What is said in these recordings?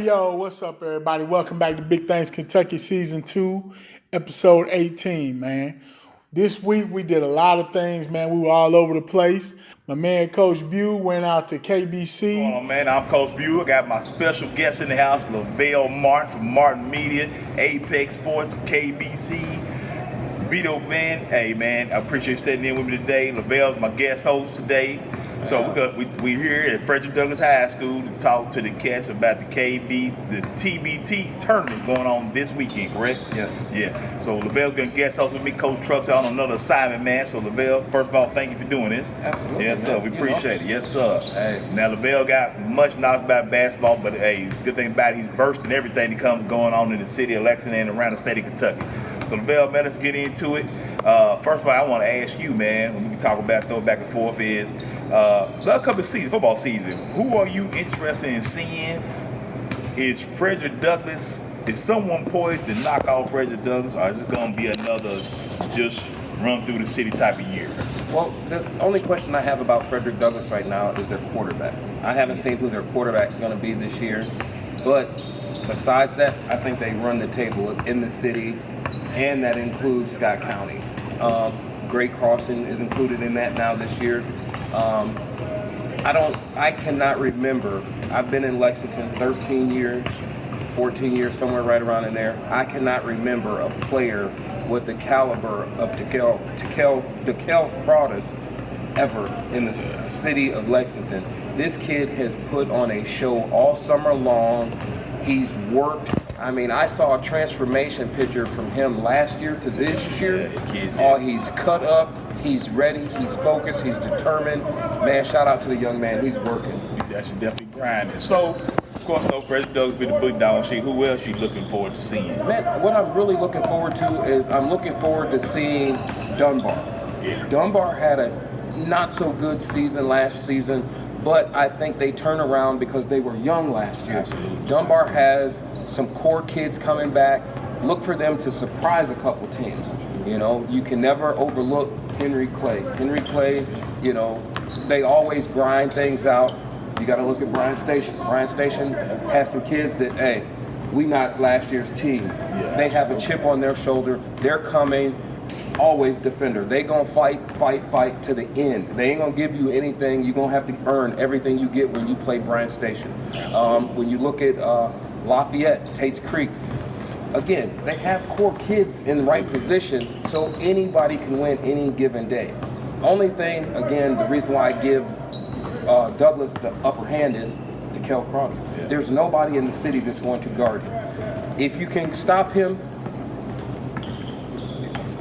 Yo, what's up, everybody? Welcome back to Big Things Kentucky Season 2, Episode 18, man. This week, we did a lot of things, man. We were all over the place. My man, Coach Bew, went out to KBC. What's going on, man? I'm Coach Bew. I got my special guest in the house, Lavelle Martin from Martin Media, Apex Sports, KBC. Vito, man. Hey, man, I appreciate you sitting in with me today. Lavelle's my guest host today. So we're here at Frederick Douglass High School to talk to the cats about the TBT tournament going on this weekend, correct? Yeah. So Lavelle's going to guest host with me. Coach Truck's out on another assignment, man. So Lavelle, first of all, thank you for doing this. Absolutely. Yes, sir. We appreciate it. Yes, sir. Hey. Now, Lavelle got much knowledge about basketball, but hey, good thing about it, he's versed in everything that comes going on in the city of Lexington and around the state of Kentucky. So Lavelle, man, let's get into it. First of all, I want to ask you, man, when we can talk about throw back and forth is, the couple of seasons, football season, who are you interested in seeing? Is Frederick Douglass, is someone poised to knock off Frederick Douglass, or is it going to be another just run through the city type of year? Well, the only question I have about Frederick Douglass right now is their quarterback. I haven't seen who their quarterback's going to be this year, but besides that, I think they run the table in the city, and that includes Scott County. Great Crossing is included in that now this year. I cannot remember. I've been in Lexington 13 years, 14 years, somewhere right around in there. I cannot remember a player with the caliber of Dekel Crowdus ever in the city of Lexington. This kid has put on a show all summer long. He's worked. I mean, I saw a transformation picture from him last year to this year. He's cut up, he's ready, he's focused, he's determined. Man, shout out to the young man. He's working. That should definitely grind it. So, of course, Frederick Douglass been the big dog. Who else you looking forward to seeing? Man, what I'm really looking forward to is I'm looking forward to seeing Dunbar. Yeah. Dunbar had a not so good season last season, but I think they turn around because they were young last year. Absolutely. Dunbar has some core kids coming back. Look for them to surprise a couple teams. You know, you can never overlook Henry Clay. Henry Clay, you know, they always grind things out. You got to look at Bryan Station. Bryan Station has some kids that, hey, we not last year's team. Yeah, they have a chip on their shoulder. They're coming. Always defender. They gonna fight to the end. They ain't gonna give you anything. You're gonna have to earn everything you get when you play Bryan Station. When you look at Lafayette, Tate's Creek, again, they have core kids in the right positions, so anybody can win any given day. Only thing, again, the reason why I give Douglass the upper hand is Dekel Crowdus. Yeah. There's nobody in the city that's going to guard him. If you can stop him,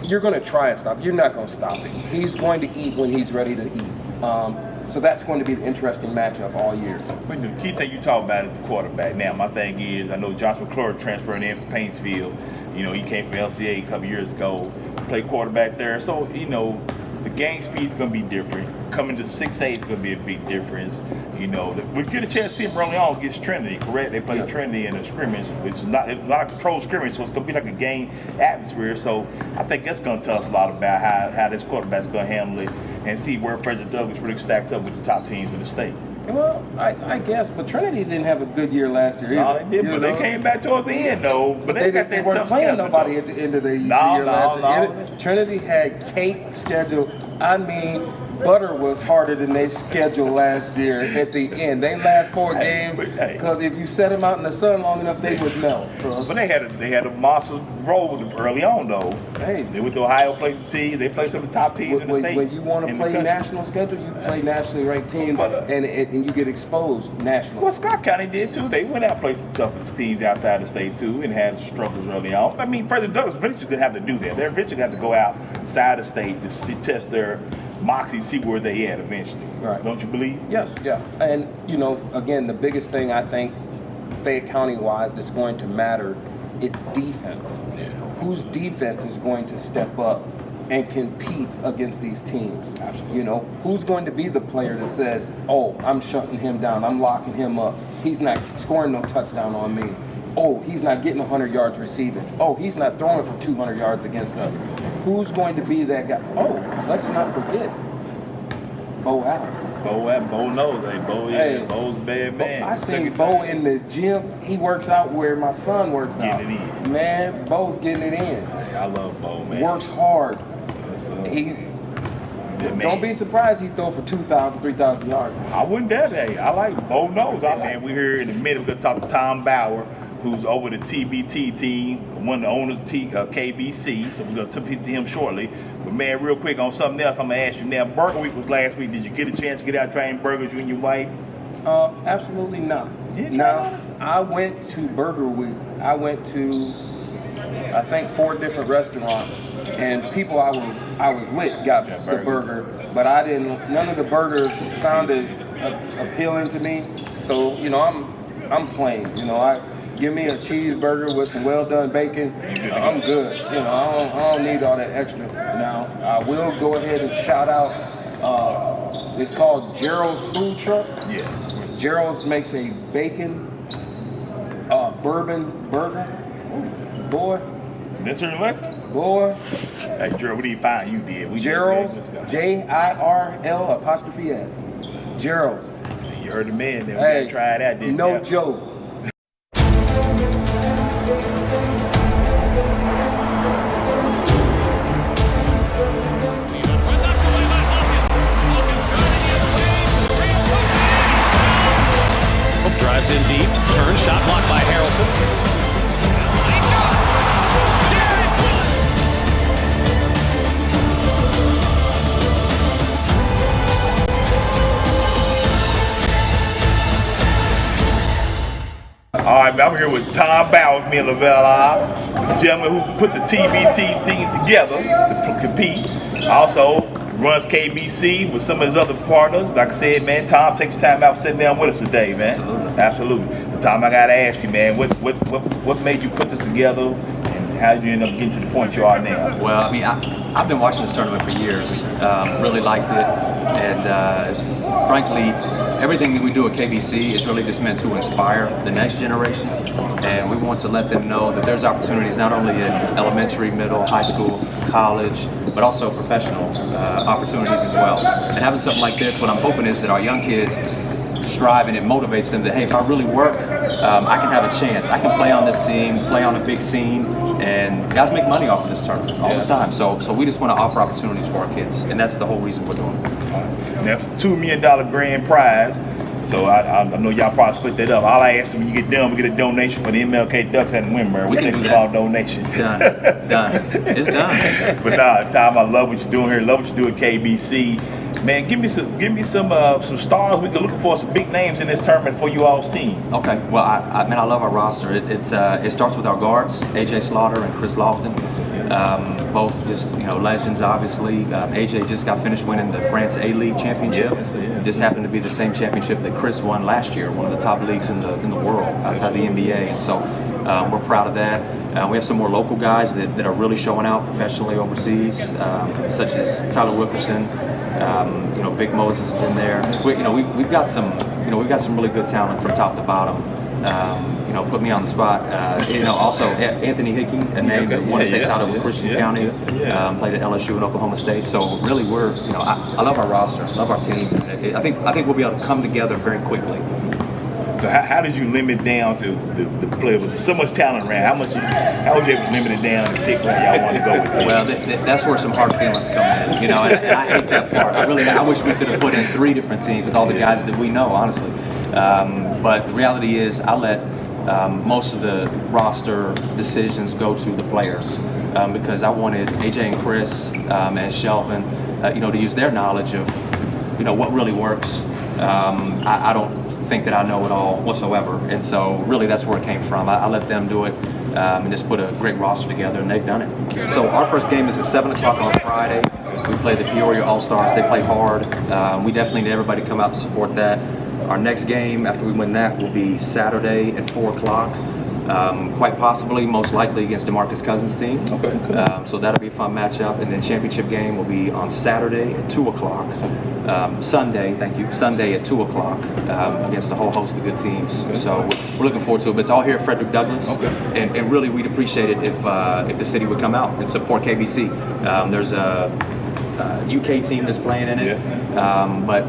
you're going to try and stop. You're not going to stop him. He's going to eat when he's ready to eat. So that's going to be an interesting matchup all year. But the key thing you talk about is the quarterback. Now, my thing is, I know Josh McClure transferred in from Paintsville. You know, he came from LCA a couple years ago, played quarterback there. So, you know, the game speed is going to be different. Coming to 6'8" is going to be a big difference. You know, we get a chance to see him early on against Trinity, correct? They play Trinity in a scrimmage, which is not a controlled scrimmage, so it's going to be like a game atmosphere. So I think that's going to tell us a lot about how this quarterback's going to handle it and see where Frederick Douglass really stacks up with the top teams in the state. Well, I guess, but Trinity didn't have a good year last year either. No, they did, but they came back towards the end, though. But they got that weren't tough playing schedule, nobody though. at the end of the year last year. Trinity had cake schedule. I mean, butter was harder than they scheduled last year at the end. They last 4 games because if you set them out in the sun long enough, they would melt. But they had a monster roll with them early on, though. Hey, they went to Ohio, played some teams. They played some of the top teams in the state. When you want to play national schedule, you play nationally ranked teams, and you get exposed nationally. Well, Scott County did too. They went out and played some tough teams outside the state too, and had struggles early on. I mean, Frederick Douglass eventually going to have to do that. They're eventually going to have to go outside the state to test their moxie, see where they at eventually. Right? Don't you believe? Yes, yeah. And you know, again, the biggest thing I think Fayette County-wise that's going to matter is defense. Yeah. Whose defense is going to step up and compete against these teams? Absolutely. You know, who's going to be the player that says, "Oh, I'm shutting him down. I'm locking him up. He's not scoring no touchdown on me. Oh, he's not getting 100 yards receiving. Oh, he's not throwing for 200 yards against us." Who's going to be that guy? Oh, let's not forget Bo Allen. Bo knows. Hey, Bo, yeah, Bo's a bad man. I seen Bo in the gym. He works out where my son works out. Getting it in. Man, Bo's getting it in. Hey, I love Bo, man. Works hard. Don't be surprised he throw for 2,000, 3,000 yards. I wouldn't doubt that. I like Bo knows. Man, we here in a minute. We're gonna talk to Tom Bauer, who's over the TBT team, one of the owners of KBC. So we're gonna talk to him shortly. But man, real quick on something else, I'm gonna ask you now. Burger Week was last week. Did you get a chance to get out trying burgers, you and your wife? Absolutely not. Now, I went to Burger Week. I went to, I think, 4 different restaurants, and people I was with got the burger, but I didn't. None of the burgers sounded appealing to me. So I'm plain. Give me a cheeseburger with some well done bacon. I'm good. I don't need all that extra. Now I will go ahead and shout out. It's called Gerald's Food Truck. Yeah. Gerald's makes a bacon bourbon burger. Boy. This here in Lexington? Boy. Hey, Gerald, we didn't find you did. Gerald's, JIRL''S. Gerald's. You heard the man there. Hey, we gotta try it out, didn't no you? joke. Drives in deep, turns, shot blocked by Harrelson. All right, man, I'm here with Tom Bauer, me and Lavelle, the gentleman who put the TBT team together to compete. Also runs KBC with some of his other partners. Like I said, man, Tom, take your time out sitting down with us today, man. Absolutely. But Tom, I gotta ask you, man, what made you put this together, and how did you end up getting to the point you are now? Well, I mean, I've been watching this tournament for years. Really liked it, and frankly, everything that we do at KBC is really just meant to inspire the next generation, and we want to let them know that there's opportunities not only in elementary, middle, high school, college, but also professional opportunities as well. And having something like this, what I'm hoping is that our young kids strive, and it motivates them that, hey, if I really work, I can have a chance. I can play on this team, play on a big scene, and guys make money off of this tournament all the time. So we just want to offer opportunities for our kids, and that's the whole reason we're doing it. That's a $2 million grand prize. So I know y'all probably split that up. All I ask is when you get done, we get a donation for the MLK Ducks at Winburn. We take a small donation. Done. It's done. But nah, Tom, I love what you're doing here. Love what you do at KBC. Man, give me some stars. We can look for some big names in this tournament for you all's team. Okay. Well, I love our roster. It starts with our guards, AJ Slaughter and Chris Lofton. Both just legends, obviously. AJ just got finished winning the France A-League championship. Just happened to be the same championship that Chris won last year, one of the top leagues in the world outside the NBA. And so we're proud of that. We have some more local guys that are really showing out professionally overseas, such as Tyler Wilkerson. Vic Moses is in there. We've got some really good talent from top to bottom. Put me on the spot. Also Anthony Hickey, a name that won a state title with Christian County, played at LSU and Oklahoma State. So really, I love our roster, love our team. I think we'll be able to come together very quickly. So how did you limit down to the play with so much talent around? How was you able to limit it down to pick where y'all want to go with it? Well, that's where some hard feelings come in, and I hate that part. I wish we could have put in 3 different teams with all the guys that we know, honestly. But the reality is, I let most of the roster decisions go to the players because I wanted AJ and Chris and Shelvin, to use their knowledge of, what really works. I don't think that I know it all whatsoever, and so really that's where it came from. I let them do it and just put a great roster together, and they've done it. So our first game is at 7 o'clock on Friday. We play the Peoria All-Stars. They play hard. We definitely need everybody to come out to support that. Our next game after we win that will be Saturday at 4 o'clock. Quite possibly, most likely against DeMarcus Cousins' team. Okay, cool. So that'll be a fun matchup. And then championship game will be on Saturday at 2 o'clock. Sunday at 2 o'clock against a whole host of good teams. Okay. So we're looking forward to it. But it's all here at Frederick Douglass. Okay. And really, we'd appreciate it if the city would come out and support KBC. There's a UK team that's playing in it. But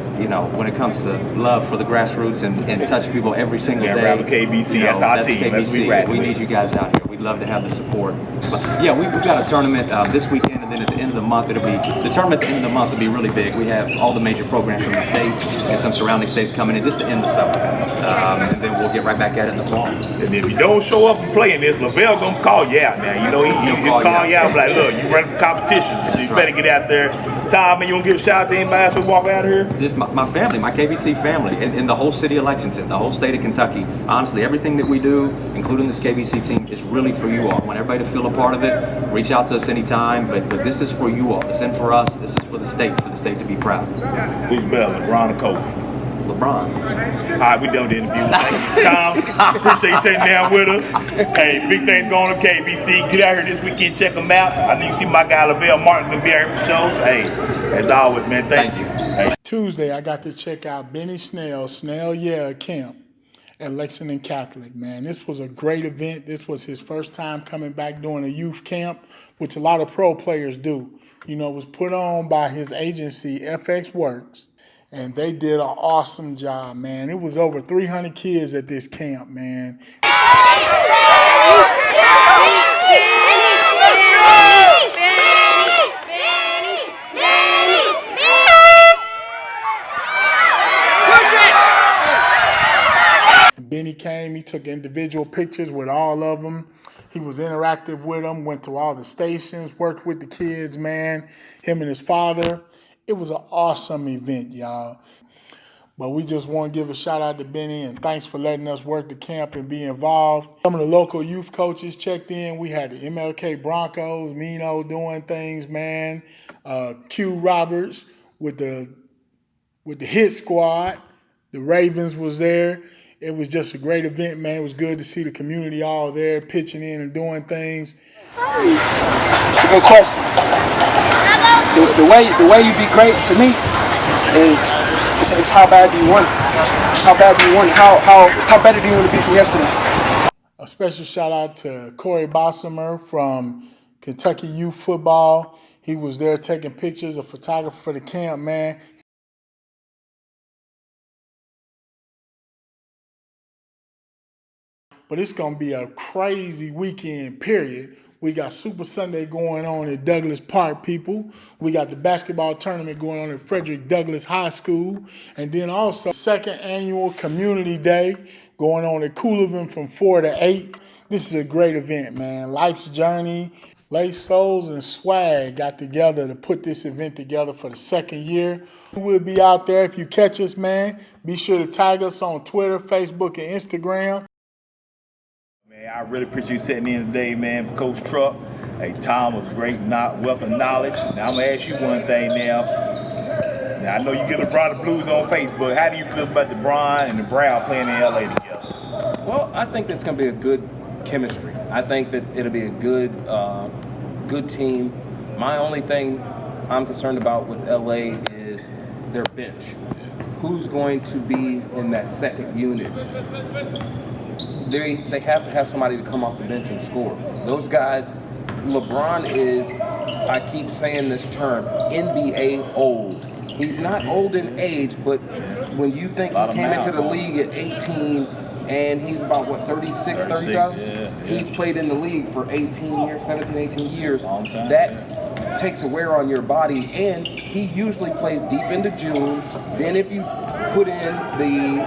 when it comes to love for the grassroots and touching people every single day, Rally KBC, that's our team. KBC. That's We need you guys out here. We'd love to have the support. But yeah, we've got a tournament this weekend, and then at the end of the month, the tournament at the end of the month will be really big. We have all the major programs from the state and some surrounding states coming in just to end the summer, and then we'll get right back at it in the fall. And if you don't show up and play in this, Lavelle gonna call you out, man. He'll call you out like, look, you running for competition, so you better get out there. Tom, man, you want to give a shout out to anybody else who walk out of here? Just my family, my KBC family, and the whole city of Lexington, the whole state of Kentucky. Honestly, everything that we do, including this KBC team, is really for you all. I want everybody to feel a part of it. Reach out to us anytime, but this is for you all. This isn't for us. This is for the state to be proud. Who's better, LeBron or Kobe? LeBron. All right, we done with the interview. Thank you, Tom. Appreciate you sitting down with us. Hey, big things going on KBC. Get out here this weekend, check them out. I need to see my guy Lavelle Martin gonna be out here for shows. Hey, as always, man, thank you. Hey. Tuesday, I got to check out Bennt Snell Camp at Lexington Catholic, man. This was a great event. This was his first time coming back doing a youth camp, which a lot of pro players do. It was put on by his agency, FX Works. And they did an awesome job, man. It was over 300 kids at this camp, man. Benny came, he took individual pictures with all of them. He was interactive with them, went to all the stations, worked with the kids, man. Him and his father. It was an awesome event, y'all. But we just want to give a shout out to Benny and thanks for letting us work the camp and be involved. Some of the local youth coaches checked in. We had the MLK Broncos, Mino doing things, man. Q Roberts with the hit squad. The Ravens was there. It was just a great event, man. It was good to see the community all there pitching in and doing things. It's a good question. The way you be great to me is how bad do you want it? How bad do you want it? How better do you want to be from yesterday? A special shout out to Corey Bossomer from Kentucky Youth Football. He was there taking pictures, a photographer for the camp, man. But it's going to be a crazy weekend, period. We got Super Sunday going on at Douglas Park, people. We got the basketball tournament going on at Frederick Douglass High School. And then also second annual Community Day going on at Coolivin from 4 to 8. This is a great event, man. Life's Journey, Lace Souls, and Swag got together to put this event together for the second year. We'll be out there. If you catch us, man, be sure to tag us on Twitter, Facebook, and Instagram. Man, I really appreciate you sitting in today, man, for Coach Truck. Hey, Tom was great, wealth of knowledge. Now I'm gonna ask you one thing now. Now I know you get LeBron the Blues on Facebook. How do you feel about LeBron and the Brown playing in LA together? Well, I think that's going to be a good chemistry. I think that it'll be a good team. My only thing I'm concerned about with LA is their bench. Who's going to be in that second unit? They have to have somebody to come off the bench and score. Those guys, LeBron is, I keep saying this term, NBA old. He's not old in age, but when you think he came into the league at 18 and he's about, 36, 37? Yeah. He's played in the league for 18 years, 17, 18 years. Long time. That takes a wear on your body, and he usually plays deep into June. Then if you put in the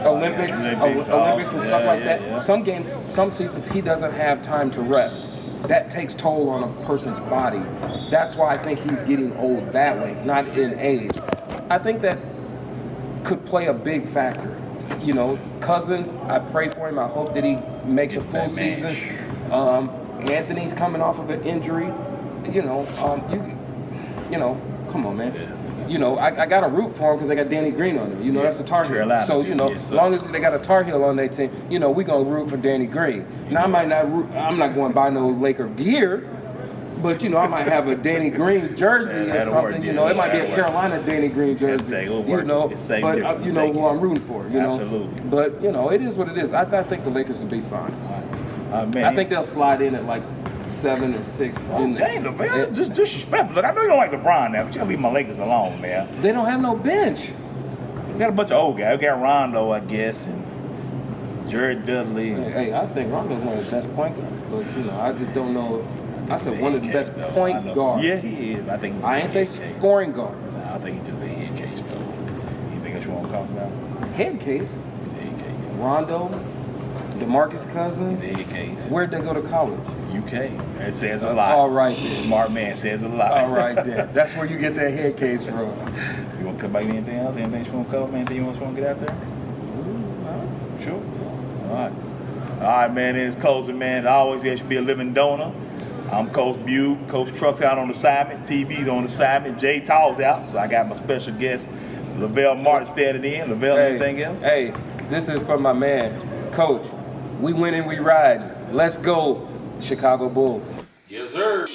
Olympics and stuff like that. Yeah. Some games, some seasons, he doesn't have time to rest. That takes toll on a person's body. That's why I think he's getting old that way, not in age. I think that could play a big factor. Cousins, I pray for him. I hope that he makes a full season. Anthony's coming off of an injury. Come on, man. I got to root for him because they got Danny Green on there. That's a Tar Heel. So, as long as they got a Tar Heel on their team, we're going to root for Danny Green. Now, I'm not going to buy no Laker gear, but, I might have a Danny Green jersey or something. It might be a Carolina Danny Green jersey. But, who I'm rooting for, Absolutely. But, it is what it is. I think the Lakers will be fine. Man. I think they'll slide in at, 7 or 6 Oh, in dang, there. LeVar, just disrespectful. Look, I know you don't like LeBron now, but you gotta leave my Lakers alone, man. They don't have no bench. We got a bunch of old guys. We got Rondo, I guess, and Jared Dudley. Hey, I think Rondo's one of the best point guards, but you know, I just don't know. I said one of the best point guards. Yeah, he is. I think he's I ain't say scoring guards. Nah, I think he's just the head case, though. Anything else you want to talk about? Head case. He's the head case. Rondo, DeMarcus Cousins. He's the head case. Where'd they go to college? UK. That says a lot. All right then. Smart man says a lot. All right then. That's where you get that head case from. You want to cut back anything else? Anything you want to cover? Anything you want to get out there? Sure. All right. All right, man. It's closing, man. Always, there should be a living donor. I'm Coach Butte. Coach Truck's out on assignment. TV's on assignment. Jay Tall's out. So I got my special guest, Lavelle Martin, standing in. Lavelle, anything else? Hey, this is for my man, Coach. We win and we ride. Let's go, Chicago Bulls. Yes, sir.